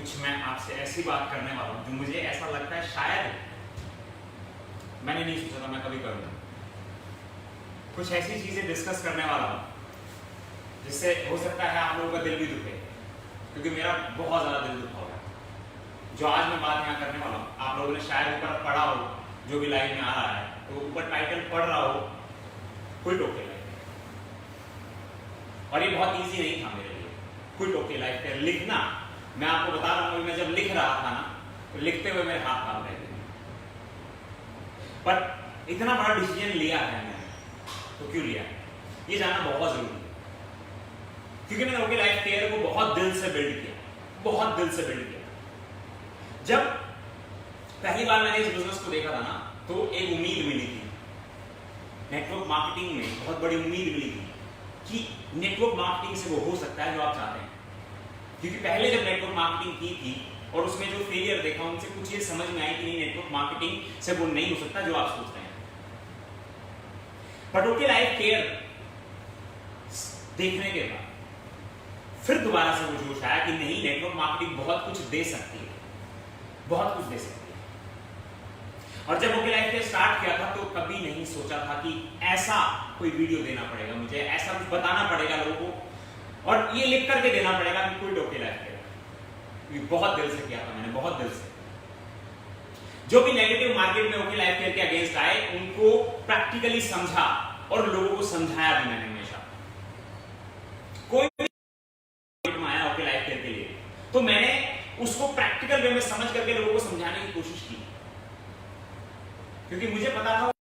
कुछ मैं आपसे ऐसी बात करने वाला हूँ जो मुझे ऐसा लगता है शायद मैंने नहीं सोचा था मैं कभी करूँगा। कुछ ऐसी चीजें डिस्कस करने वाला हूँ जिससे हो सकता है आप लोगों का दिल भी दुखे, क्योंकि मेरा बहुत ज्यादा दिल दुखा हो गया। जो आज मैं बात यहाँ करने वाला हूँ, आप लोगों ने शायद ऊपर पढ़ा हो, जो भी लाइव में आ रहा है तो ऊपर टाइटल पढ़ रहा हो, क्विट ओके लाइफ। और ये बहुत इजी नहीं था मेरे लिए क्विट ओके लाइफ का लिखना। मैं आपको बता रहा हूँ, मैं जब लिख रहा था ना तो लिखते हुए मेरे हाथ कांप रहे थे। पर इतना बड़ा डिसीजन लिया है मैंने, तो क्यों लिया है ये जानना बहुत जरूरी है, क्योंकि मैंने ओके लाइफ केयर को बहुत दिल से बिल्ड किया, बहुत दिल से बिल्ड किया। जब पहली बार मैंने इस बिजनेस को देखा था ना तो एक उम्मीद मिली थी, नेटवर्क मार्केटिंग में बहुत बड़ी उम्मीद मिली थी कि नेटवर्क मार्केटिंग से वो हो सकता है जो आप चाहते हैं। क्योंकि पहले जब नेटवर्क मार्केटिंग की थी और उसमें जो फेलियर देखा उनसे कुछ ये समझ में आई कि नहीं, नेटवर्क मार्केटिंग से वो नहीं हो सकता जो आप सोच रहे हैं। बट ओके लाइफ केयर देखने के बाद फिर दोबारा से वो जोश आया कि नहीं, नेटवर्क मार्केटिंग बहुत कुछ दे सकती है, बहुत कुछ दे सकती है। और जब ओके लाइफ केयर स्टार्ट किया था तो कभी नहीं सोचा था कि ऐसा कोई वीडियो देना पड़ेगा मुझे, ऐसा कुछ बताना पड़ेगा लोगों को और ये लिख करके देना पड़ेगा कि क्विट ओके लाइफ केयर। बहुत दिल से किया था मैंने, बहुत दिल से। जो भी नेगेटिव मार्केट में ओके लाइफ केयर के अगेंस्ट आए उनको प्रैक्टिकली समझा और लोगों को समझाया भी मैंने हमेशा। कोई भी आया ओके लाइफ केयर के लिए तो मैंने उसको प्रैक्टिकल वे में समझ करके लोगों को समझाने की कोशिश की, क्योंकि मुझे पता था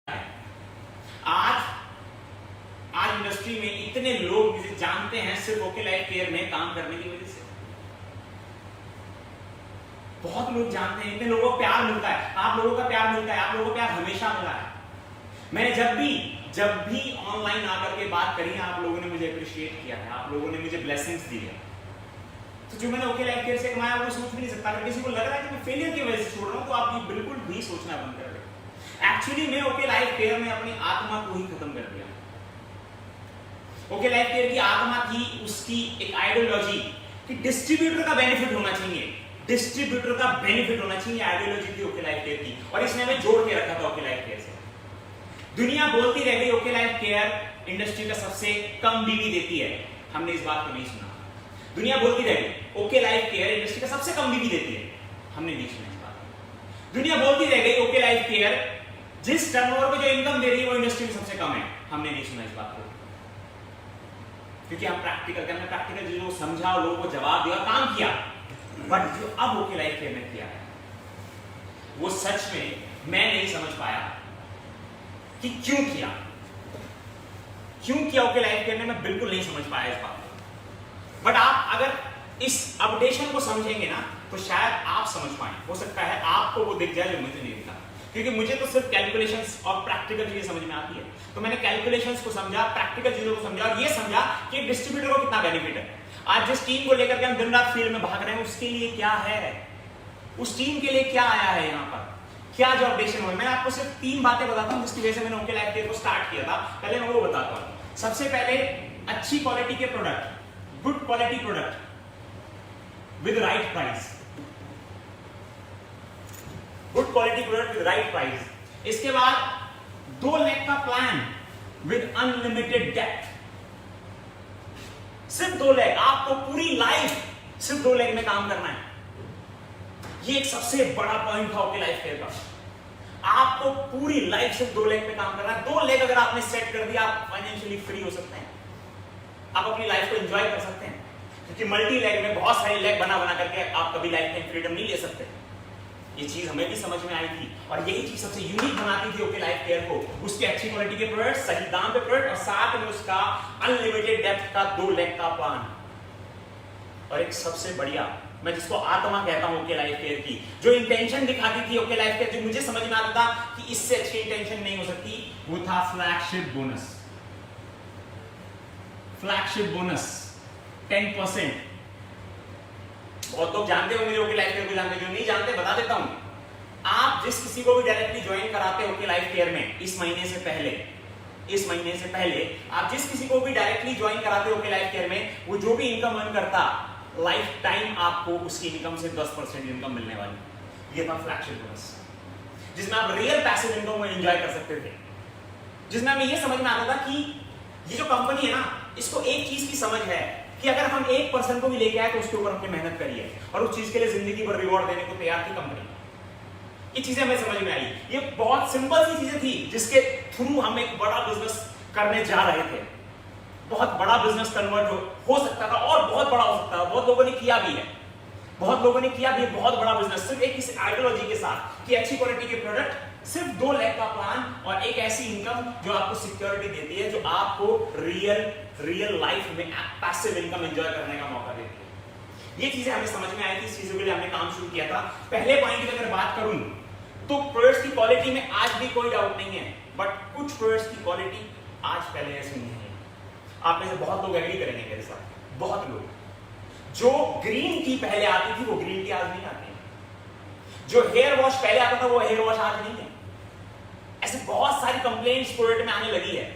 आज इंडस्ट्री में इतने लोग मुझे जानते हैं सिर्फ ओके लाइफ केयर में काम करने की वजह से। बहुत लोग जानते हैं, इतने लोगों को प्यार मिलता है, आप लोगों का प्यार मिलता है, आप लोगों को प्यार हमेशा मिला है। मैंने जब भी ऑनलाइन आकर के बात करी है, आप लोगों ने मुझे अप्रिशिएट किया है, आप लोगों ने मुझे ब्लेसिंग्स दी है। तो जो मैंने ओके लाइफ केयर से कमाया वो सोच भी नहीं सकता। अगर किसी को लग रहा है कि मैं फेलियर की वजह से छोड़ रहा हूं तो आप ये बिल्कुल भी सोचना बंद कर दें। एक्चुअली मैं ओके लाइफ केयर में अपनी आत्मा को ही खत्म कर दिया। ओके लाइफ केयर की आत्मा थी उसकी एक आइडियोलॉजी कि डिस्ट्रीब्यूटर का बेनिफिट होना चाहिए, डिस्ट्रीब्यूटर का बेनिफिट होना चाहिए, आइडियोलॉजी थी ओके लाइफ केयर की। और इसने हमें जोड़ के रखा था ओके लाइफ केयर से। दुनिया बोलती रह गई ओके लाइफ केयर इंडस्ट्री का सबसे कम बीवी देती है, हमने इस बात को नहीं सुना। दुनिया बोलती रह गई ओके लाइफ केयर इंडस्ट्री का सबसे कम बीवी देती है, हमने नहीं सुना इस बात को। दुनिया बोलती रह गई ओके लाइफ केयर जिस टर्नओवर पे जो इनकम दे रही है वो इंडस्ट्री में सबसे कम है, हमने नहीं सुना इस बात को। क्योंकि हम प्रैक्टिकल चीजों को समझा और लोगों को जवाब दिया, काम किया। बट जो अब ओके लाइफ केयर में किया है वो सच में मैं नहीं समझ पाया कि क्यों किया ओके लाइफ केयर ने, मैं बिल्कुल नहीं समझ पाया इस बात को। बट आप अगर इस अपडेशन को समझेंगे ना तो शायद आप समझ पाए। हो सकता है आपको वो दिख जाए जो मुझे नहीं दिखा, क्योंकि मुझे तो सिर्फ कैलकुलेशंस और प्रैक्टिकल चीजें समझ में आती है। तो मैंने कैलकुलेशंस को समझा, प्रैक्टिकल चीजों को समझा और ये समझा कि डिस्ट्रीब्यूटर को कितना बेनिफिट है। आज जिस टीम को लेकर के हम दिन रात फील्ड में भाग रहे हैं उसके लिए क्या है, उस टीम के लिए क्या आया है, यहाँ पर क्या जो अपडेशन हुए। मैं आपको सिर्फ 3 बातें बताता हूँ जिसकी वजह से मैंने ओके लाइफ केयर को स्टार्ट किया था। पहले मैं वो बताता हूँ। सबसे पहले अच्छी क्वालिटी के product, good quality product with right price, good quality product with right price. इसके बाद 2 लाख का प्लान विद अनलिमिटेड डेप्थ, सिर्फ 2 लाख, आपको पूरी लाइफ सिर्फ 2 लाख में काम करना है। ये एक सबसे बड़ा पॉइंट था ओके लाइफ केयर का। आपको पूरी लाइफ सिर्फ 2 लाख में काम करना है। 2 लाख अगर आपने सेट कर दिया आप फाइनेंशियली फ्री हो सकते हैं, आप अपनी लाइफ को एंजॉय कर सकते हैं। क्योंकि मल्टी लैग में बहुत सारी लैग बना करके आप कभी लाइफ टाइम फ्रीडम नहीं ले सकते। ये चीज हमें भी समझ में आई थी और यही चीज सबसे यूनिक बनाती थी ओके लाइफ केयर को। उसकी अच्छी क्वालिटी के प्रोडक्ट, सही दाम पे प्रोडक्ट और साथ में उसका अनलिमिटेड डेप्थ का 2 लाख का प्लान। और एक सबसे बढ़िया, मैं जिसको आत्मा कहता हूं ओके लाइफ केयर की, जो इंटेंशन दिखाती थी ओके लाइफ केयर, जो मुझे समझ में आता था कि इससे अच्छी इंटेंशन नहीं हो सकती, वो था फ्लैगशिप बोनस। Flagship bonus 10%। बहुत लोग जानते होंगे ओके लाइफ केयर को, जानते, जो नहीं जानते बता देता हूं। आप जिस किसी को भी डायरेक्टली ज्वाइन कराते हो ओके लाइफ केयर में इस महीने से पहले आप जिस किसी को भी डायरेक्टली ज्वाइन कराते हो ओके लाइफ केयर में, वो जो भी इनकम अर्न करता लाइफ टाइम आपको उसकी इनकम से 10% इनकम मिलने वाली। ये था फ्लैगशिप बोनस, जिसमें आप रियल पैसिव इनकम को एंजॉय कर सकते थे, जिसमें हमें ये समझ में आता था कि ये जो कंपनी है ना, इसको एक चीज की समझ है कि अगर हम 1% को भी लेके आए तो उसके ऊपर हमने मेहनत करी है और उस चीज के लिए जिंदगी भर रिवॉर्ड देने को तैयार थी कंपनी। ये चीजें हमें समझ में आई। ये बहुत सिंपल सी चीजें थी जिसके थ्रू हम एक बड़ा बिजनेस करने जा रहे थे। बहुत बड़ा बिजनेस कन्वर्ट हो सकता था और बहुत बड़ा हो सकता था। बहुत लोगों ने किया भी है, बहुत लोगों ने किया भी है बहुत बड़ा बिजनेस, सिर्फ एक इस आइडियोलॉजी के साथ कि अच्छी क्वालिटी के प्रोडक्ट, सिर्फ 2 लाख का प्लान और एक ऐसी इनकम जो आपको सिक्योरिटी देती है, जो आपको रियल लाइफ में पैसिव इनकम एंजॉय करने का मौका देती है। ये चीजें हमें समझ में आई थी, इस चीजों के लिए हमने काम शुरू किया था। पहले पॉइंट की अगर बात करूं तो प्रोडक्ट्स की क्वालिटी में आज भी कोई डाउट नहीं है, बट कुछ प्रोडक्ट्स की क्वालिटी आज पहले ऐसी नहीं है। आप में से बहुत लोग एग्री करेंगे मेरे साथ, बहुत लोग। जो ग्रीन टी पहले आती थी वो ग्रीन टी आज नहीं आती है। जो हेयर वॉश पहले आता था वो हेयर वॉश आज नहीं है। ऐसे बहुत सारी कंप्लेंट्स प्रोडक्ट में आने लगी है,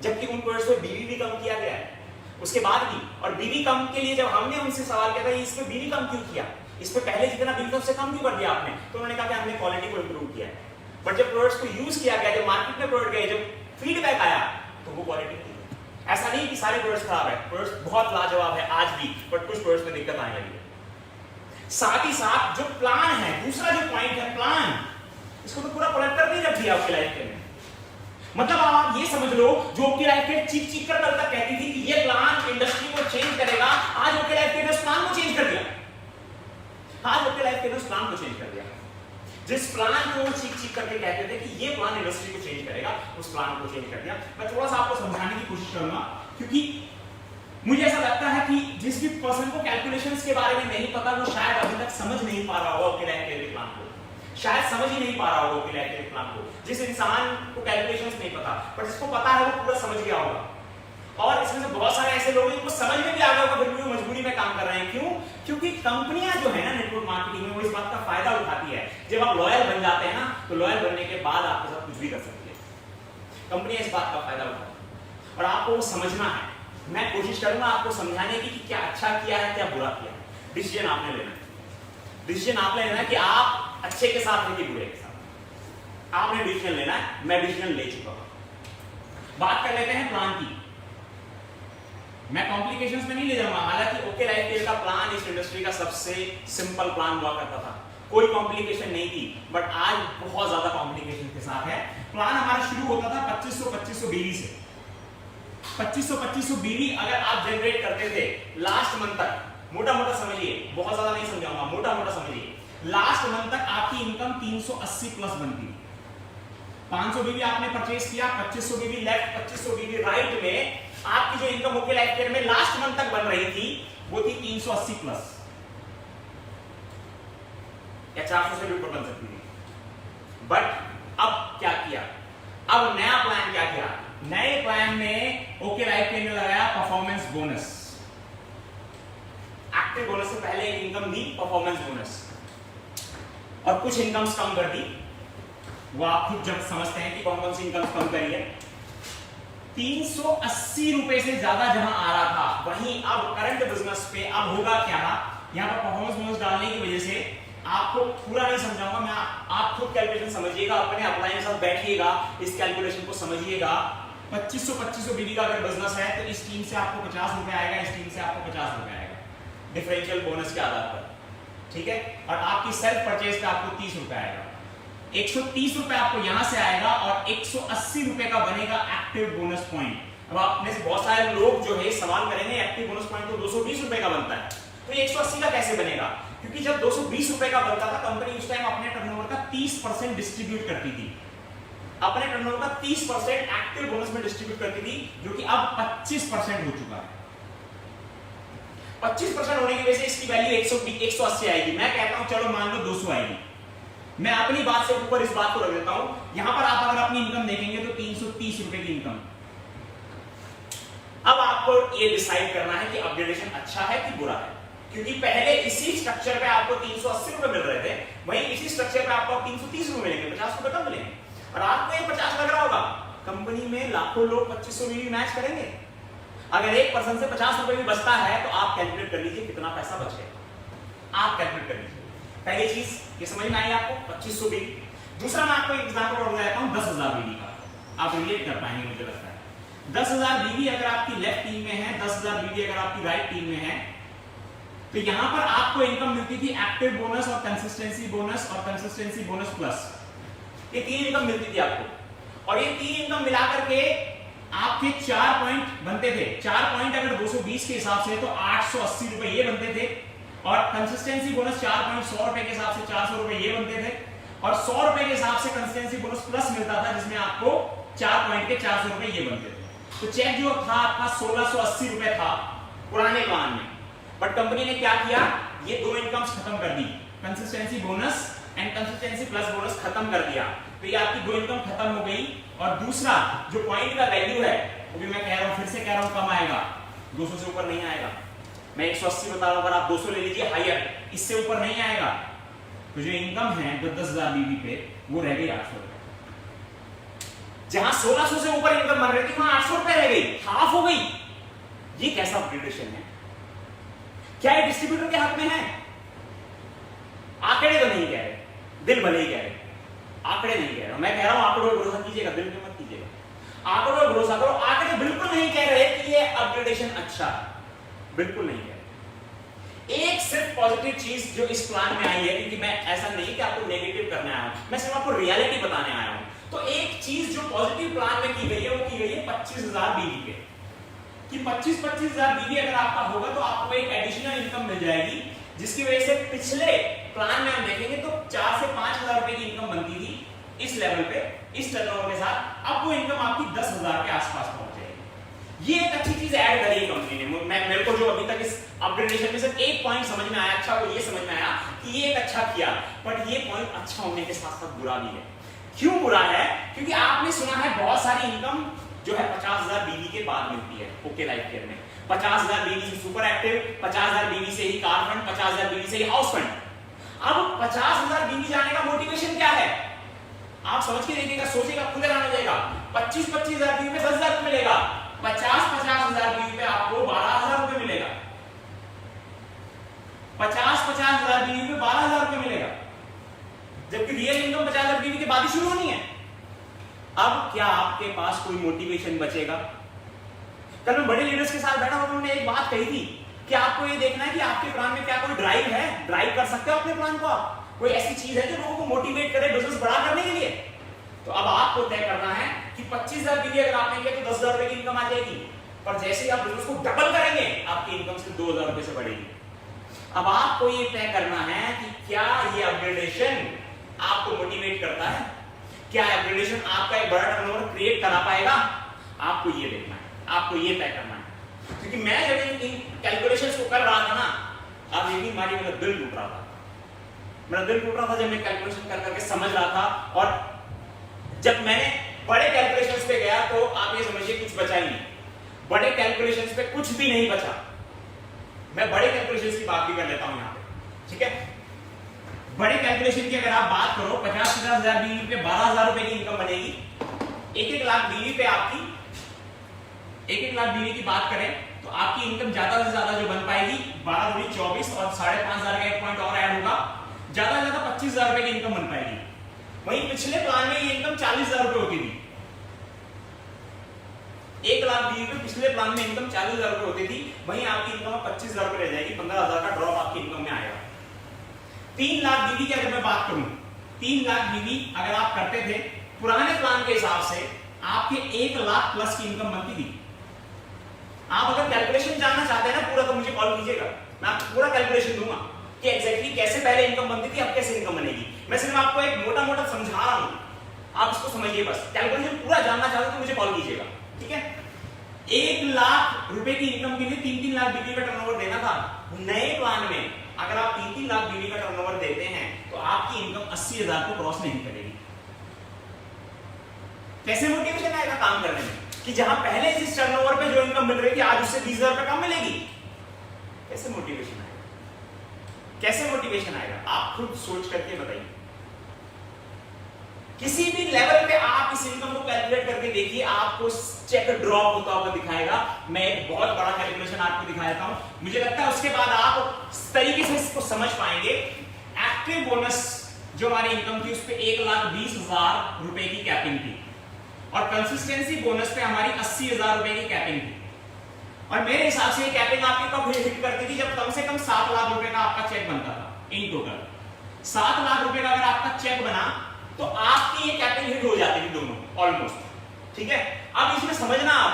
जबकि उन प्रोडक्ट्स में बीवी भी कम किया गया है उसके बाद भी। और बीवी कम के लिए जब हमने उनसे सवाल किया था इसमें बीवी कम क्यों किया, इस पे पहले जितना बीवी कम से कम क्यों कर दिया आपने, तो उन्होंने कहा कि हमने क्वालिटी को इंप्रूव किया है। बट जब प्रोडक्ट्स को यूज किया गया, जब मार्केट में प्रोडक्ट गए, जब फीडबैक आया, तो वो क्वालिटी थी। ऐसा नहीं कि सारे प्रोडक्ट्स खराब है, प्रोडक्ट्स बहुत लाजवाब है आज भी, बट कुछ प्रोडक्ट्स में दिक्कत आने लगी है। साथ ही साथ जो प्लान है, दूसरा जो पॉइंट है प्लान, इसको तो पूरा प्रोडक्टर नहीं रख दिया आपकी लाइफ के में। मतलब आप ये समझ लो, जो आपकी लाइफ के चीख कर कल तक कहती थी कि ये प्लान इंडस्ट्री को चेंज करेगा, आज आपकी लाइफ के उस प्लान को चेंज कर दिया। आज आपकी लाइफ के उस प्लान को चेंज कर दिया। जिस प्लान को वो चीख करके कहते थे कि ये प्लान इंडस्ट्री को चेंज करेगा, उस प्लान को चेंज कर दिया। मैं थोड़ा सा आपको समझाने की कोशिश करूंगा, क्योंकि मुझे ऐसा लगता है कि जिस भी पर्सन को कैलकुलेशंस के बारे में नहीं पता, वो शायद अभी तक समझ नहीं पा रहा होगा आपके लाइफ के प्लान को, शायद समझ ही नहीं पा रहा होगा आपके लाइफ के प्लान को। जिस इंसान को कैलकुलेशंस नहीं पता, पर जिसको पता है वो पूरा समझ गया होगा। और इसमें से बहुत सारे ऐसे लोग हैं जिनको समझ में भी आ गया होगा, फिर भी वो मजबूरी में काम कर रहे हैं। क्यों? क्योंकि कंपनियां जो है ना नेटवर्क मार्केटिंग में, वो इस बात का फायदा उठाती है। जब आप लॉयल बन जाते हैं ना, तो लॉयल बनने के बाद आपके साथ कुछ भी कर सकती है। कंपनियां इस बात का फायदा उठाती है और आपको वो समझना है। मैं कोशिश करूंगा आपको समझाने की कि क्या अच्छा किया है, क्या बुरा किया है। डिसीजन आपने लेना है। डिसीजन आपने लेना है कि आप अच्छे के साथ हैं कि बुरे के साथ। आपने डिसीजन लेना है। मैं डिसीजन ले चुका हूं। बात कर लेते हैं प्लान की। मैं कॉम्प्लिकेशंस में नहीं ले जाऊंगा। हालांकि ओके लाइफ का प्लान इस इंडस्ट्री का सबसे सिंपल प्लान हुआ करता था, कोई कॉम्प्लिकेशन नहीं थी। बट आज बहुत ज्यादा कॉम्प्लिकेशन के साथ है। प्लान हमारा शुरू होता था 2500 बीवी से। 2500 बीवी अगर आप जनरेट करते थे लास्ट मंथ तक, मोटा मोटा समझिए, बहुत ज्यादा नहीं समझाऊंगा, मोटा मोटा समझिए, लास्ट मंथ तक आपकी इनकम 380 प्लस बनती है। 500 बीवी आपने परचेज किया, 2500 बीवी लेफ्ट, 2500 बीवी राइट में आपकी जो इनकम ओके लाइफ केयर में लास्ट मंथ तक बन रही थी वो थी 380 प्लस, या 400 से भी ऊपर बन सकती थी। बट अब क्या किया? अब नया प्लान क्या किया? नए प्लान में ओके लाइफ केयर ने लगाया परफॉर्मेंस बोनस। एक्टिव बोनस से पहले एक इनकम दी परफॉर्मेंस बोनस, और कुछ इनकम्स कम कर दी। वो आप खुद जब समझते हैं कि कौन कौन सी इनकम्स कम करी है। 380 रुपए से ज्यादा जहां आ रहा था, वहीं अब करंट बिजनेस पे अब होगा क्या? यहां पर परफॉर्मेंस बोनस डालने की वजह से आपको पूरा नहीं समझाऊंगा मैं, आप खुद कैलकुलेशन समझिएगा, अपने अपलाइन के साथ बैठिएगा, इस कैलकुलेशन को समझिएगा। 2500 बीवी का अगर बिजनेस है तो इस टीम से आपको 50 रुपए आएगा, इस टीम से आपको 50 रुपए आएगा, डिफरेंशियल बोनस के आधार पर, ठीक है। और आपकी सेल्फ परचेज पे आपको 30 रुपए आएगा। 130 रुपए आपको यहां से आएगा और 180 रुपए का बनेगा एक्टिव बोनस पॉइंट। अब आप में से बहुत सारे लोग जो है सवाल करेंगे एक्टिव बोनस पॉइंट तो 220 रुपए का बनता है, तो 180 का कैसे बनेगा? क्योंकि जब 220 रुपए का बनता था, कंपनी उस टाइम अपने टर्नओवर का 30% डिस्ट्रीब्यूट करती थी, अपने टर्नओवर का 30% एक्टिव बोनस में डिस्ट्रीब्यूट करती थी, जो कि अब 25% हो चुका है। 25% होने की वजह से इसकी वैल्यू 180 आएगी। मैं कहता हूं चलो मान लो 200 आएगी। मैं अपनी बात से ऊपर इस बात को रख देता हूं। यहां पर आप अगर अपनी इनकम देखेंगे तो 330 रुपए की इनकम। अब आपको ये डिसाइड करना है कि अपग्रेडेशन अच्छा है कि बुरा है, क्योंकि पहले इसी स्ट्रक्चर पे आपको 380 रुपए मिल रहे थे, वहीं इसी स्ट्रक्चर पे आपको 330 रुपए मिलेंगे, 50 रुपए कम मिलेंगे। और आपको ये 50 लग रहा होगा, कंपनी में लाखों लोग 2500 भी मैच करेंगे। अगर एक पर्सन से 50 रुपए भी बचता है तो आप कैलकुलेट कर लीजिए कितना पैसा बचेगा, आप कैलकुलेट कर लीजिए। पहली चीज ये समझ में आई आपको 2500 बीवी। दूसरा मैं आपको एग्जांपल और बताता हूं 10,000 बीवी का, आप रिलेट कर पाएंगे मुझे लगता है। 10,000 बीवी अगर आपकी लेफ्ट टीम में है, 10,000 बीवी अगर आपकी राइट टीम में है, तो यहां पर आपको इनकम मिलती थी एक्टिव बोनस और कंसिस्टेंसी बोनस प्लस, ये 3 इनकम मिलती थी आपको। और ये 3 इनकम मिलाकर के आपके 4 पॉइंट बनते थे। 4 पॉइंट अगर 220 के हिसाब से तो 880 रुपए ये बनते थे, और कंसिस्टेंसी बोनस 4 पॉइंट 100 रुपए के हिसाब से 400 रुपए ये बनते थे, और 100 रुपए के हिसाब से कंसिस्टेंसी बोनस प्लस मिलता था जिसमें आपको 4 पॉइंट के 400 रुपए ये बनते थे। तो चेक जो था आपका 1680 रुपए था पुराने प्लान में, बट कंपनी ने क्या किया, ये 2 इनकम्स खत्म कर दी, consistency bonus and consistency plus bonus खत्म कर दिया। तो ये आपकी 2 इनकम खत्म हो गई। और दूसरा जो पॉइंट का वैल्यू है वो भी मैं कह रहा हूं, फिर से कह रहा हूं, कम आएगा, 200 से ऊपर नहीं आएगा। मैं 180 बता रहा हूं, अगर आप 200 ले लीजिए हायर, इससे ऊपर नहीं आएगा। तो जो इनकम है 10,000 बीवी पे वो रह गई 800 रुपए। जहां 1600 से ऊपर इनकम बन रही थी वहां 800 रुपए रह गई, हाफ हो गई। ये कैसा अपग्रेडेशन है? क्या ये डिस्ट्रीब्यूटर के हक में है? आंकड़े तो नहीं कह रहे, दिल भले ही कह रहे, आंकड़े नहीं कह रहा। मैं कह रहा हूं आंकड़ों पर भरोसा कीजिएगा, दिल पे मत कीजिएगा। आंकड़ों पर भरोसा करो। आंकड़े बिल्कुल नहीं कह रहे कि ये अपग्रेडेशन अच्छा है, बिल्कुल नहीं कह रहे। एक सिर्फ पॉजिटिव चीज जो इस प्लान में आई है, क्योंकि मैं ऐसा नहीं कि आपको नेगेटिव करने आया हूं, मैं सिर्फ आपको रियलिटी बताने आया हूं। तो एक चीज जो पॉजिटिव प्लान में की गई है वो की गई है 25,000 बीवी पे, कि 25,000 बीवी अगर आपका होगा तो आपको एक एडिशनल इनकम मिल जाएगी, जिसकी वजह से पिछले प्लान में हम देखेंगे तो 4 से 5,000 रुपए की इनकम बनती थी इस लेवल पे, इस टर्नओवर के साथ। अब वो इनकम आपकी 10,000 के आसपास पहुंच जाएगी। ये एक अच्छी चीज ऐड करी है कंपनी ने। मेरे को जो अभी तक इस अपग्रेडेशन में सिर्फ एक पॉइंट समझ में आया, अच्छा वो ये समझ में आया कि ये एक अच्छा किया, बट ये पॉइंट अच्छा होने के साथ साथ बुरा भी है। क्यों बुरा है? क्योंकि आपने सुना है बहुत सारी इनकम जो है 50,000 बीवी के बाद मिलती है ओके लाइफ केयर में। 50,000 बीवी से सुपर एक्टिव, 50,000 बीवी से ही कार फंड, 50,000 बीवी से ही हाउस फंड। अब 50,000 बीवी जाने का मोटिवेशन क्या है? आप समझ के देखिएगा, सोचिएगा, खुद हैरान हो जाएगा। 25,000 बीवी में 10,000 रुपए मिलेगा, 50,000 बीवी पे आपको 12,000 रुपए मिलेगा, 50,000 बीवी पे 12,000 रुपए मिलेगा, जबकि रियल इनकम 50,000 बीवी के बाद ही शुरू होनी है। अब क्या आपके पास कोई मोटिवेशन बचेगा? कल मैं बड़े लीडर्स के साथ बैठा हूं, उन्होंने एक बात कही थी कि आपको ये देखना है कि आपके प्लान में क्या कोई ड्राइव है, ड्राइव कर सकते हो अपने प्लान को आप, कोई ऐसी चीज है जो लोगों को मोटिवेट करे बिजनेस बड़ा करने के लिए। तो अब आपको तय करना है कि 25,000 बीवी अगर आपने किया तो 10,000 रुपए की इनकम आ जाएगी, पर जैसे ही आप बिजनेस को डबल करेंगे आपकी इनकम सिर्फ 2,000 रुपए से बढ़ेगी। अब आपको ये तय करना है कि क्या ये अपग्रेडेशन आपको मोटिवेट करता है, क्या अपग्रेडेशन आपका एक बड़ा टर्नओवर क्रिएट करा पाएगा? आपको ये देखना है, आपको ये तय करना है। क्योंकि मैं जब इन कैलकुलेशंस को कर रहा था ना, आप यकीन मानिए मेरा दिल टूट रहा था, मेरा दिल टूट रहा था जब मैं कैलकुलेशन कर करके समझ रहा था। और जब मैंने बड़े कैलकुलेशंस पे गया तो आप ये समझिए कुछ बचा ही नहीं, बड़े कैलकुलेशंस पे कुछ भी नहीं बचा। मैं बड़े कैलकुलेशंस की बात भी कर लेता हूं यहां पे, ठीक है? बड़े कैलकुलेशन की अगर आप बात करो, 50,000 बीवी पे 12,000 रुपए की इनकम बनेगी। 1-1 लाख बीवी पे आपकी 1-1 लाख बीवी की बात करें तो आपकी इनकम ज्यादा से ज्यादा जो बन पाएगी 12 दूनी 24 और 5,500 का एक पॉइंट और ऐड होगा, ज्यादा से ज्यादा 25,000 रुपए की इनकम बन पाएगी। वहीं पिछले प्लान में ये इनकम 40,000 रुपए होती थी। 1 लाख बीवी पे पिछले प्लान में इनकम 40,000 रुपए होती थी, वहीं आपकी इनकम 25,000 रुपए रह जाएगी, 15,000 का ड्रॉप आपकी इनकम में आएगा। 3 लाख बीवी की अगर मैं बात करूं, 3 लाख बीवी अगर आप करते थे पुराने प्लान के हिसाब से आपके 1 लाख प्लस की इनकम बनती थी। आप अगर कैलकुलेशन जानना चाहते हैं ना पूरा, तो मुझे कॉल कीजिएगा, मैं आपको पूरा कैलकुलेशन दूंगा कि एग्जैक्टली कैसे पहले इनकम बनती थी, अब कैसे इनकम बनेगी। मैं सिर्फ आपको एक मोटा मोटा समझा रहा हूं, आप इसको समझिए बस। कैलकुलेशन पूरा जानना चाहते हो तो मुझे कॉल कीजिएगा, ठीक है? 1 लाख रुपए की इनकम के लिए 3-3 लाख बीवी का टर्नओवर देना था। नए प्लान में अगर आप 3-3 लाख बीवी का टर्नओवर देते हैं तो आपकी इनकम 80,000 को क्रॉस नहीं करेगी। कैसे मोटिवेशन आएगा काम करने में कि जहां पहले इस टर्नओवर पे जो इनकम मिल रही थी आज उससे 20,000 रुपए कम मिलेगी? कैसे मोटिवेशन आएगा? कैसे मोटिवेशन आएगा? आप खुद सोच करके बताइए। किसी भी लेवल पे आप इस इनकम को कैलकुलेट करके देखिए, आपको चेक ड्रॉप होता हुआ दिखाएगा। मैं एक बहुत बड़ा कैलकुलेशन आपको दिखा देता हूं, मुझे लगता है उसके बाद आप इस तरीके से इसको समझ पाएंगे। एक्टिव बोनस जो हमारी इनकम थी उस पे 1,20,000 रुपए की कैपिंग थी और कंसिस्टेंसी बोनस पे हमारी 80,000 रुपए की कैपिंग थी। और मेरे हिसाब से ये कैपिंग आपकी कब हिट करती थी, जब कम से कम 7 लाख रुपए का आपका चेक बनता था इन टोटल। 7 लाख रुपए का अगर आपका चेक बना तो आपकी ये कैपिंग हिट हो जाती थी दोनों ऑलमोस्ट, ठीक है। अब इसमें समझना, आप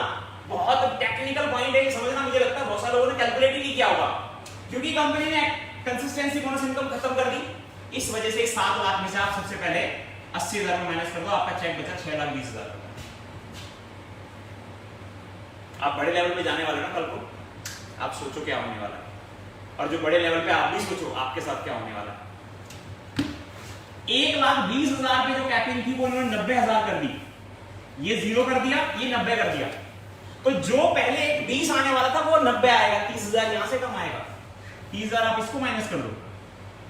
बहुत टेक्निकल पॉइंट है ये समझना, मुझे लगता है बहुत सारे लोगों ने कैलकुलेट ही नहीं किया होगा, क्योंकि कंपनी ने कंसिस्टेंसी बोनस इनकम खत्म कर दी। इस वजह से 7 लाख में से आप सबसे पहले 80,000 में माइनस कर दो, आपका चेक बचा 6,20,000। आप बड़े लेवल पे जाने वाले ना कल को, आप सोचो क्या होने वाला है, और जो बड़े लेवल पे आप भी सोचो आपके साथ क्या होने वाला है। 1,20,000 पे जो कैपिंग थी वो उन्होंने 90,000 कर दी, ये 0 कर दिया, ये 90 कर दिया। तो जो पहले 20 आने वाला था वो 90 आएगा, 30,000 यहां से कम आएगा, 30,000 आप इसको माइनस कर दो,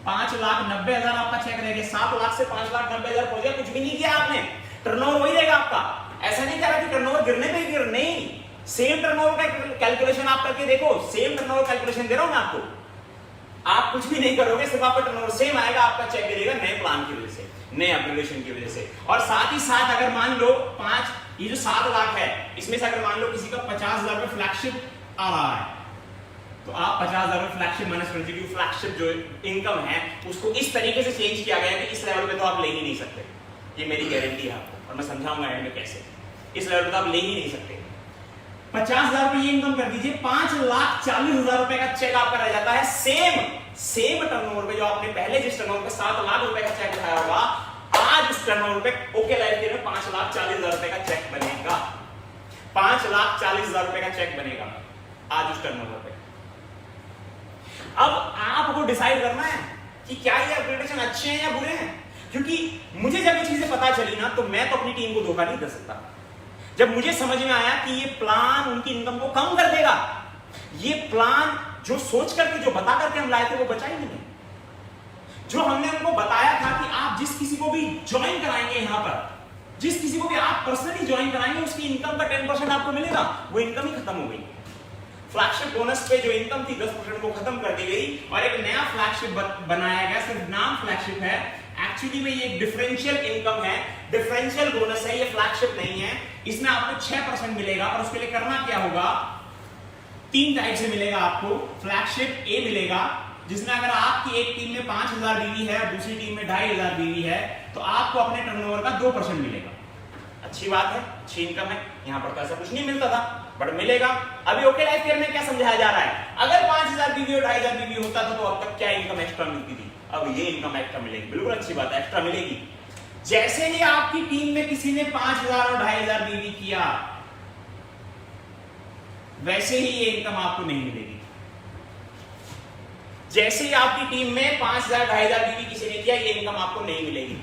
5,90,000 आपका चेक रह गया। 7 लाख से 5,90,000 पहुंच गया, कुछ भी नहीं किया आपने, टर्नओवर वही रहेगा आपका। ऐसा नहीं कह रहा कि टर्नओवर गिरने पे गिर, नहीं, सेम टर्नओवर का कैलकुलेशन आप करके देखो, सेम टर्नओवर कैलकुलेशन दे रहा हूं मैं आपको, आप कुछ भी नहीं करोगे, सिर्फ आपका टर्नओवर सेम आएगा, आपका चेक गिरेगा नए प्लान की वजह से, नए अपग्रेडेशन की वजह से। और साथ ही साथ अगर मान लो ये जो 7 लाख है, इसमें से अगर मान लो किसी का 50,000 रुपए फ्लैगशिप आ रहा है, तो आप 50,000 रुपए फ्लैगशिप माइनस कर दीजिए। फ्लैगशिप जो इनकम है उसको इस तरीके से चेंज किया गया है कि इस लेवल पे तो आप ले ही नहीं सकते, ये मेरी गारंटी है आपको, और मैं समझाऊंगा एंड में कैसे। इस लेवल पे तो आप ले ही नहीं सकते। 50,000 रुपए ये इनकम कर दीजिए, 5,40,000 रुपए का चेक आपका रह जाता है सेम टर्नओवर पे, जो आपने पहले जिस टर्नओवर पे 7 लाख रुपए का चेक उठाया होगा, आज उस टर्नओवर पे ओके लाइफ के में 5,40,000 रुपए का चेक बनेगा। 5,40,000 रुपए का चेक बनेगा आज उस टर्नओवर पे। अब आपको डिसाइड करना है कि क्या ये अपग्रेडेशन अच्छे हैं या बुरे हैं, क्योंकि मुझे जब ये चीजें पता चली ना, तो मैं तो अपनी टीम को धोखा नहीं दे सकता। जब मुझे समझ में आया कि ये प्लान उनकी इनकम को कम कर देगा, ये प्लान जो सोच करके, जो बता करके हम लाए थे वो बचा ही नहीं। जो हमने उनको बताया था कि आप जिस किसी को भी ज्वाइन कराएंगे यहां पर, जिस किसी को भी आप पर्सनली ज्वाइन कराएंगे, उसकी इनकम का 10% आपको मिलेगा, वो इनकम ही खत्म हो गई। फ्लैगशिप बोनस पे जो इनकम थी 10% को खत्म कर दी गई और एक नया फ्लैगशिप बनाया गया, सिर्फ नाम फ्लैगशिप है, एक्चुअली में ये एक डिफरेंशियल इनकम है, डिफरेंशियल बोनस है, ये फ्लैगशिप नहीं है। इसमें आपको 6% मिलेगा और उसके लिए करना क्या होगा, 3 टाइप से मिलेगा आपको। फ्लैगशिप ए मिलेगा, जिसमें अगर आपकी एक टीम में 5,000 बीवी है और दूसरी टीम में 2,500 बीवी है, तो आपको अपने टर्नओवर का 2% मिलेगा। अच्छी बात है, अच्छी इनकम है, यहां पर तो ऐसा कुछ नहीं मिलता था, बट मिलेगा। अभी ओके लाइफ केयर में क्या समझाया जा रहा है, अगर 5,000 बीवी और 2,500 बीवी होता था तो अब तक क्या इनकम एक्स्ट्रा मिलती थी, अब ये इनकम एक्स्ट्रा मिलेगी। बिल्कुल अच्छी बात है, एक्स्ट्रा मिलेगी। जैसे ही आपकी टीम में किसी ने 5,000 और 2,500 बीवी किया, वैसे ही ये इनकम आपको नहीं मिलेगी। जैसे ही आपकी टीम में 5,000 2,500 बीवी किसी ने किया, ये इनकम आपको नहीं मिलेगी।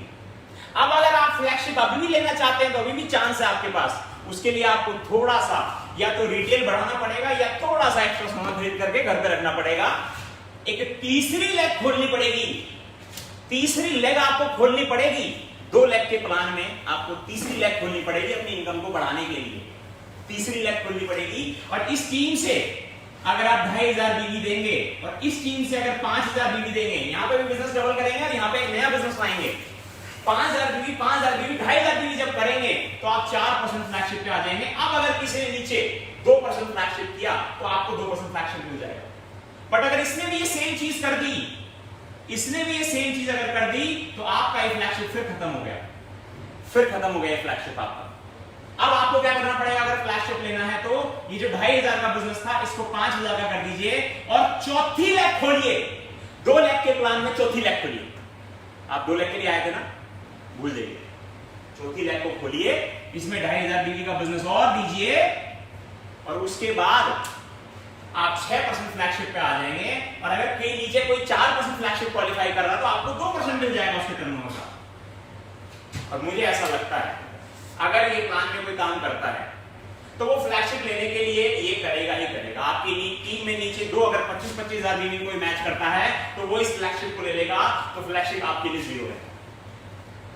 अब अगर आप फ्लैगशिप अभी भी लेना चाहते हैं तो अभी भी चांस है आपके पास। उसके लिए आपको थोड़ा सा या तो रिटेल बढ़ाना पड़ेगा या थोड़ा सा एक्स्ट्रा सामान खरीद करके घर पे रखना पड़ेगा। एक तीसरी लेग खोलनी पड़ेगी, तीसरी लेग आपको खोलनी पड़ेगी। 2 लेग के प्लान में आपको तीसरी लेग खोलनी पड़ेगी अपनी इनकम को बढ़ाने के लिए। तीसरी लेग खोलनी पड़ेगी और इस टीम से अगर आप 2,500 बीवी देंगे और इस टीम से अगर 5,000 बीवी देंगे, यहां पे भी बिजनेस डबल करेंगे और यहां पे एक नया बिजनेस लाएंगे। 5,000 बीवी 2,500 बीवी जब करेंगे तो आप 4% फ्लैगशिप पे आ जाएंगे। अब अगर किसी ने नीचे 2% फ्लैगशिप किया तो आपको 2% फ्लैगशिप मिल जाएगा। बट अगर इसने भी ये सेम चीज कर दी, इसने भी ये सेम चीज अगर कर दी, तो आपका ये फ्लैगशिप फिर खत्म हो गया, फिर खत्म हो गया फ्लैगशिप आपका। अब आपको क्या करना पड़ेगा, अगर फ्लैगशिप लेना है तो ये जो 2,500 का बिजनेस था इसको 5,000 का कर दीजिए और चौथी लेग खोलिए। 2 लेग के प्लान में चौथी लेग खोलिए। आप 2 लेग के लिए आए थे ना, भूल जाइए, चौथी लेग को खोलिए, इसमें 2,500 बीवी का बिजनेस और दीजिए और उसके बाद आप 6% फ्लैगशिप पे आ जाएंगे। और अगर कहीं नीचे कोई 4% फ्लैगशिप क्वालिफाई कर रहा है तो आपको 2% मिल जाएगा उसके टर्नओवर का। और मुझे ऐसा लगता है अगर ये प्लान में कोई काम करता है तो वो फ्लैगशिप लेने के लिए ये करेगा ही करेगा। आपकी टीम में नीचे 2 अगर 25,000 बीवी कोई मैच करता है तो वो इस फ्लैगशिप को ले लेगा, तो फ्लैगशिप आपके लिए 0 है।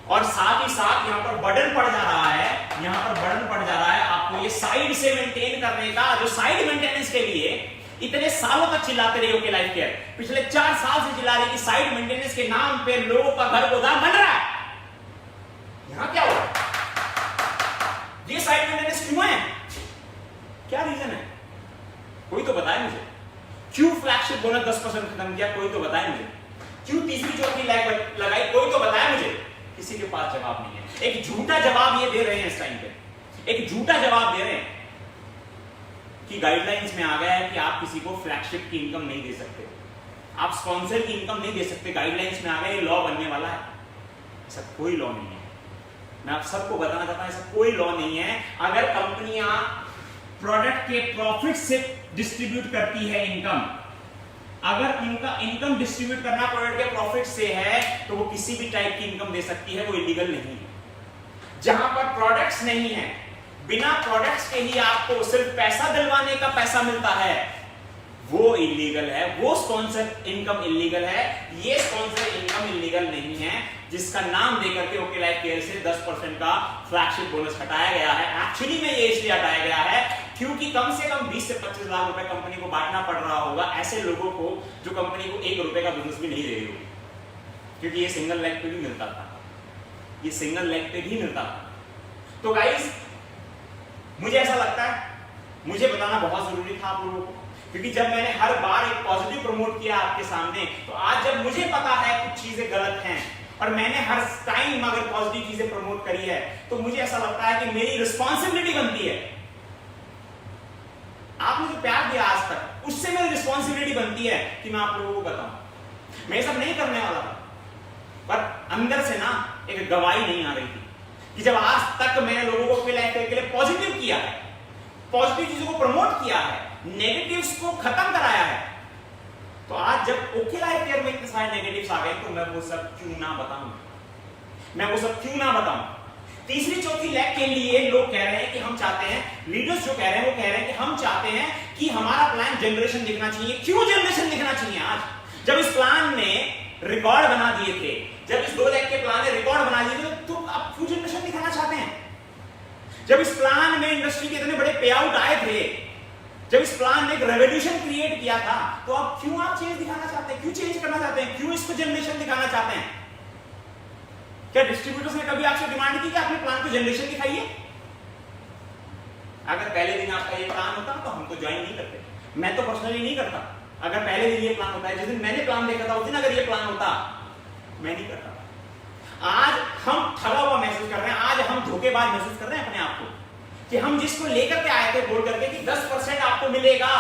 और साथ ही साथ यहां पर बर्डन पड़ जा रहा है, यहां पर बर्डन पड़ जा रहा है आपको ये साइड से मेंटेन करने का, जो साइड मेंटेनेंस के लिए इतने सालों तक चिल्लाते रहे ओके लाइफ केयर, पिछले 4 साल से चिल्ला रहे कि साइड मेंटेनेंस के नाम पे लोगों का घर गोदाम बन रहा है। यहां क्या हुआ? ये साइड मेंटेनेंस क्यों है? क्या रीजन है? कोई तो बताए मुझे। क्यों फ्लैगशिप बोनस 10% खत्म किया? कोई तो बताए मुझे। क्यों तीसरी चौथी लैग लगाई? कोई तो बताए मुझे। किसी के पास जवाब नहीं है। एक झूठा जवाब ये दे रहे हैं इस टाइम पे, एक झूठा जवाब दे रहे हैं कि गाइडलाइंस में आ गया है कि आप किसी को फ्लैगशिप की इनकम नहीं दे सकते, आप स्पॉन्सर की इनकम नहीं दे सकते, गाइडलाइंस में आ गया, ये लॉ बनने वाला है। ऐसा कोई लॉ नहीं है। मैं आप सबको बताना चाहता हूं, ऐसा कोई लॉ नहीं है। अगर कंपनियां प्रोडक्ट के प्रॉफिट से डिस्ट्रीब्यूट करती है इनकम, अगर उनका इनकम डिस्ट्रीब्यूट करना प्रोडक्ट के प्रॉफिट से है, तो वो किसी भी टाइप की इनकम दे सकती है, वो इलीगल नहीं है। जहां पर प्रोडक्ट्स नहीं है, बिना प्रोडक्ट्स के ही आपको सिर्फ पैसा दिलवाने का पैसा मिलता है, वो इलीगल है। वो स्पॉन्सर इनकम इलीगल है। ये स्पॉन्सर इनकम इलीगल नहीं है, जिसका नाम देकर के ओके लाइफ केयर से 10% का फ्लैगशिप बोनस हटाया गया है। एक्चुअली में ये इसलिए हटाया गया है क्योंकि कम से कम 20 से 25 लाख रुपए कंपनी को बांटना पड़ रहा होगा ऐसे लोगों को जो कंपनी को 1 रुपए का बोनस भी नहीं दे रही होगी, क्योंकि ये सिंगल लेग पे भी मिलता था, ये सिंगल लेग पे भी मिलता था। तो गाइस, मुझे ऐसा लगता है, मुझे बताना बहुत जरूरी था आप लोगों को, क्योंकि जब मैंने हर बार एक पॉजिटिव प्रमोट किया आपके सामने, तो आज जब मुझे पता है कुछ चीजें गलत हैं और मैंने हर टाइम अगर पॉजिटिव चीजें प्रमोट करी है, तो मुझे ऐसा लगता है कि मेरी रिस्पॉन्सिबिलिटी बनती है। आपने जो प्यार दिया आज तक, उससे मेरी रिस्पॉन्सिबिलिटी बनती है कि मैं आप लोगों को बताऊं। मैं ये सब नहीं करने वाला था, पर अंदर से ना एक गवाही नहीं आ रही थी कि जब आज तक मैंने लोगों को लाइफ के लिए पॉजिटिव किया है, पॉजिटिव चीजों को प्रमोट किया है, नेगेटिव्स को खत्म कराया है, तो आज जब ओके लाइफ केयर में इतने सारे नेगेटिव्स आ गए, तो मैं वो सब क्यों ना बताऊं, मैं वो सब क्यों ना बताऊं। तीसरी चौथी लैग के लिए लोग कह रहे हैं कि हम चाहते हैं, लीडर्स जो कह रहे हैं वो कह रहे हैं कि हम चाहते हैं कि हमारा प्लान जनरेशन दिखना चाहिए। क्यों जनरेशन दिखना चाहिए? आज जब इस प्लान ने रिकॉर्ड बना दिए थे, जब इस 2 लैग के प्लान ने रिकॉर्ड बना दिए थे, तो आप क्यों जनरेशन दिखाना चाहते हैं? जब इस प्लान में इंडस्ट्री के इतने बड़े पे आउट आए थे, जब इस प्लान ने एक रेवोल्यूशन क्रिएट किया था, तो आप क्यों चेंज दिखाना चाहते हैं? क्यों चेंज करना चाहते हैं? क्यों इसको जनरेशन दिखाना चाहते हैं? क्या डिस्ट्रीब्यूटर्स ने कभी आपसे डिमांड की कि अपने प्लान को जनरेशन दिखाइए? अगर पहले दिन आपका ये प्लान होता तो हम तो ज्वाइन नहीं करते। मैं तो पर्सनली नहीं करता। अगर पहले दिन ये प्लान होता है, जिस दिन मैंने प्लान देखा था उस दिन अगर ये प्लान होता, मैं नहीं करता। आज हम ठगा हुआ महसूस कर रहे हैं, आज हम धोखेबाज महसूस कर रहे हैं अपने आप को, कि हम जिसको लेकर के आए थे बोल करके कि 10% आपको मिलेगा,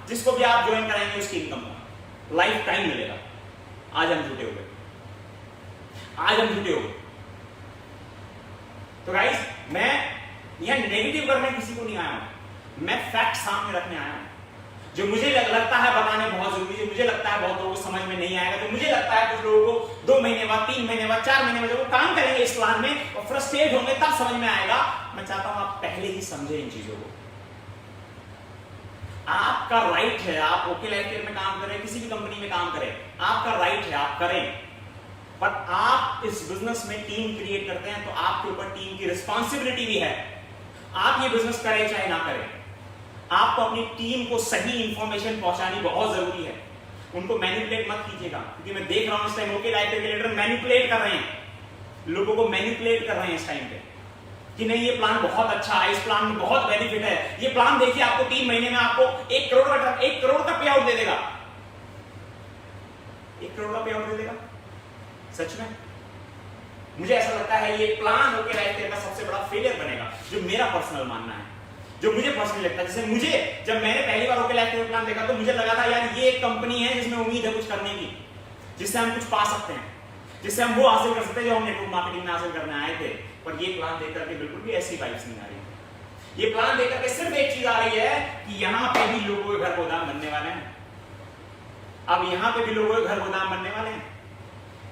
जिसको भी आप ज्वाइन कराएंगे उसकी इनकम लाइफ टाइम मिलेगा। आज हम झूठे हो गए, आज हम झूठे हो गए। तो गाइस, मैं यह नेगेटिव करने किसी को नहीं आया हूं, मैं फैक्ट सामने रखने आया हूं। जो मुझे लगता है बताने बहुत जरूरी है, मुझे लगता है बहुत लोगों को समझ में नहीं आएगा, तो मुझे लगता है कुछ लोगों को 2 महीने बाद, 3 महीने बाद, 4 महीने बाद जब वो काम करेंगे इस प्लान में और फ्रस्ट्रेट होंगे, तब समझ में आएगा। मैं चाहता हूं आप पहले ही समझे इन चीजों को। आपका राइट है, आप ओके लाइफ केयर में काम करें, किसी भी कंपनी में काम करें, आपका राइट है, आप करें। पर आप इस बिजनेस में टीम क्रिएट करते हैं, तो आपके ऊपर टीम की रिस्पॉन्सिबिलिटी भी है। आप ये बिजनेस करें चाहे ना करें, आपको अपनी टीम को सही इंफॉर्मेशन पहुंचानी बहुत जरूरी है। उनको मैनिपुलेट मत कीजिएगा, क्योंकि मैं देख रहा हूं इस टाइम ओके लाइफ केयर के लीडर मैनिपुलेट कर रहे हैं, लोगों को मैनिपुलेट कर रहे हैं इस टाइम पे कि नहीं ये प्लान बहुत अच्छा है, इस प्लान में बहुत बेनिफिट है, ये प्लान देखिए आपको 3 महीने में आपको 1 करोड़ का पे आउट दे देगा। 1 करोड़ का पे आउट दे देगा सच में? मुझे ऐसा लगता है ये प्लान ओके लाइफ केयर का सबसे बड़ा फेलियर बनेगा, जो मेरा पर्सनल मानना है, जो मुझे पर्सनली लगता है। जैसे मुझे जब मैंने पहली बार ओके लाइफ केयर प्लान देखा, तो मुझे लगा था यार ये एक कंपनी है जिसमें उम्मीद है कुछ करने की, जिससे हम कुछ पा सकते हैं, जिससे हम वो हासिल कर सकते हैं जो हम नेटवर्क मार्केटिंग में हासिल करने आए थे। पर ये प्लान देख करके बिल्कुल भी ऐसी वाइब्स नहीं आ रही। ये प्लान देख करके सिर्फ एक चीज आ रही है कि यहाँ पे भी लोगों के घर गोदाम बनने वाले हैं। अब यहाँ पे भी लोगों के घर गोदाम बनने वाले हैं,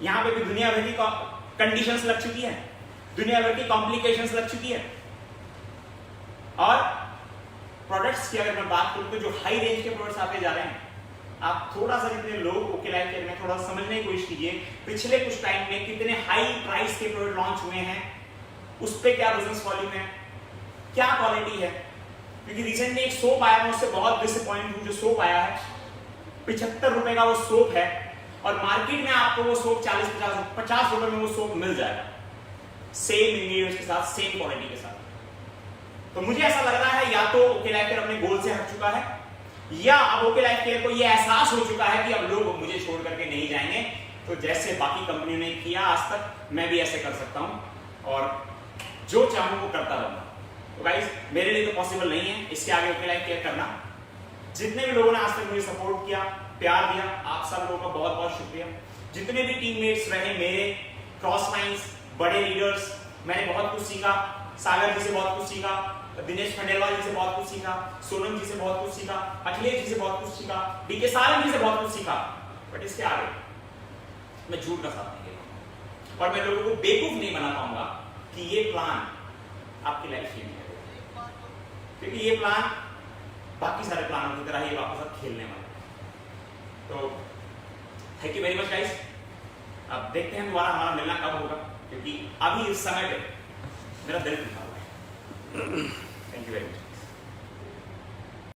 यहाँ पे भी दुनिया भर की कंडीशंस लग चुकी है, दुनिया भर की कॉम्प्लिकेशंस लग चुकी है। और प्रोडक्ट्स की अगर मैं बात करूं तो जो हाई रेंज के प्रोडक्ट्स आते जा रहे हैं, आप थोड़ा सा जितने लोग ओके लाइफ केयर में थोड़ा समझने की कोशिश कीजिए, पिछले कुछ टाइम में कितने हाई प्राइस के प्रोडक्ट लॉन्च हुए हैं, उस पे क्या बिजनेस वॉल्यूम है, क्या क्वालिटी है। क्योंकि रिसेंटली एक सोप आया, मैं उससे बहुत डिसअपॉइंट हूं। जो सोप आया है 75 रुपए का वो सोप है, और मार्केट में आपको वो सोप 40-50 रुपए में वो सोप मिल जाएगा, सेम इंग्रेडिएंट्स के साथ, सेम क्वालिटी के साथ। तो मुझे ऐसा लग रहा है या तो ओके लाइफ केयर अपने गोल से हट चुका है, या अब ओके लाइफ केयर को ये एहसास हो चुका है कि अब लोग मुझे छोड़ करके नहीं जाएंगे, तो जैसे बाकी कंपनियों ने किया आज तक, मैं भी ऐसे कर सकता हूं और जो चाहूं वो करता रहूंगा। तो गाइस, मेरे लिए तो पॉसिबल नहीं है इसके आगे ओके लाइफ केयर करना। जितने भी लोगों ने आज तक मुझे सपोर्ट किया, प्यार दिया, आप सब लोगों का बहुत बहुत शुक्रिया। जितने भी टीममेट्स रहे मेरे, क्रॉस लाइंस, बड़े लीडर्स, मैंने बहुत कुछ सीखा। सागर जी से बहुत कुछ सीखा, दिनेश खंडेलवाल जी से बहुत कुछ सीखा, सोनम जी से बहुत कुछ सीखा, अखिलेश जी से बहुत कुछ सीखा, डीके सारंग जी से बहुत कुछ सीखा। बट इसके आगे मैं झूठ का साथ नहीं देगा, और मैं लोगों को बेवकूफ नहीं बना पाऊंगा कि ये प्लान आपकी लाइफ चेंज करेगा, क्योंकि ये प्लान बाकी सारे प्लानों की तरह ही आपके साथ खेलने वाला है। तो thank you very much guys. अब देखते हैं दोबारा हमारा मिलना कब होगा, क्योंकि अभी इस समय पे मेरा दिल दुखा हुआ है। Thank you very much.